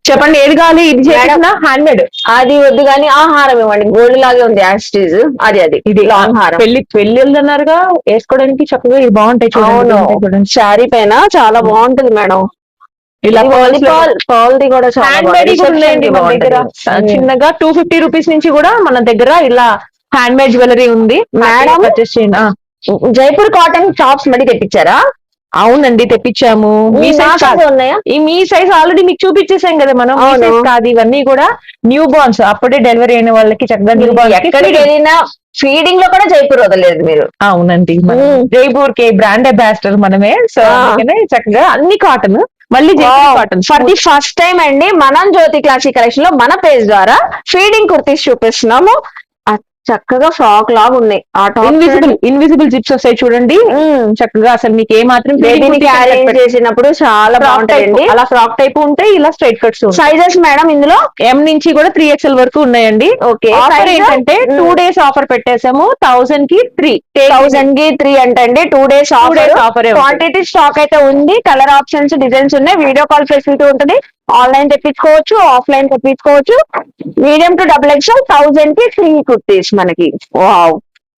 చెప్పండి ఏది కావాలి? ఇది చేసిన హ్యాండ్ మేడ్. అది వద్దు కానీ ఆహారం ఇవ్వండి, గోల్డ్ లాగే ఉంది యాస్టీజ్. అది ఇది లాంగ్ హారం. పెళ్లి అన్నారుగా వేసుకోవడానికి చక్కగా ఇది బాగుంటాయి చూడండి. శారీ పైన చాలా బాగుంటుంది మేడం. ఇలా పర్ల్ది కూడా హ్యాండ్ మేడ్ ఉన్నాయండి మన దగ్గర. చిన్నగా 250 రూపీస్ నుంచి కూడా మన దగ్గర ఇలా హ్యాండ్ మేడ్ జ్యువెలరీ ఉంది మేడం. పర్చేస్ చేయండి. జైపూర్ కాటన్ టాప్స్ మడి తెప్పించారా? అవునండి తెప్పించాము. మీ సైజ్ ఉన్నాయా? మీ సైజ్ ఆల్రెడీ మీకు చూపించేసాం కదా మనం. కాదు ఇవన్నీ కూడా న్యూ బోర్న్స్, అప్పుడే డెలివరీ అయిన వాళ్ళకి చక్కగా న్యూ బోర్న్. ఎక్కడికి వెళ్ళినా ఫీడింగ్ లో కూడా జైపూర్ వదలలేదు మీరు. అవునండి, జైపూర్ కి బ్రాండ్ అంబాసిడర్ మనమే. సో చక్కగా అన్ని కాటన్, మళ్ళీ cotton. For the first time అండి మనం జ్యోతి క్లాసిక్ కలెక్షన్ లో మన పేజ్ ద్వారా ఫీడింగ్ కుర్తీస్ చూపిస్తున్నాము. చక్కగా ఫ్రాక్ లాగా ఉన్నాయి. ఇన్విజిబుల్ జిప్స్ వస్తాయి చూడండి. చక్కగా అసలు మీకు ఏ మాత్రం క్యారీ చేసినప్పుడు చాలా బాగుంటాయండి. అలా ఫ్రాక్ టైప్ ఉంటాయి, ఇలా స్ట్రైట్ కట్స్. సైజెస్ మేడం ఇందులో M నుంచి కూడా 3XL వరకు ఉన్నాయండి. ఓకే. ఆఫర్ ఏంటంటే 2 days ఆఫర్ పెట్టేసాము. 1000 కి 3 అంటే 2 days ఆఫర్. క్వాంటిటీ స్టాక్ అయితే ఉంది. కలర్ ఆప్షన్స్, డిజైన్స్ ఉన్నాయి. వీడియో కాల్ ఫెసిలిటీ ఉంటుంది. ఆన్లైన్ తెప్పించుకోవచ్చు, ఆఫ్లైన్ తెప్పించుకోవచ్చు. మీడియం టు XXL 1000 కి 3 కుర్తీస్ మనకి. వావ్,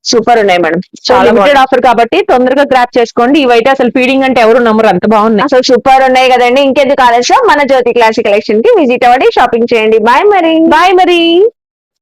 సూపర్ ఉన్నాయి మేడం. చాలా లిమిటెడ్ ఆఫర్ కాబట్టి తొందరగా గ్రాప్ చేసుకోండి. ఇవైతే అసలు ఫీడింగ్ అంటే ఎవరు నమ్మరు, అంత బాగున్నాయి. అసలు సూపర్ ఉన్నాయి కదండి. ఇంకెందుకు ఆలస్యం, మన జ్యోతి క్లాసిక్ కలెక్షన్ కి విజిట్ అవ్వండి, షాపింగ్ చేయండి. బాయ్ మరి.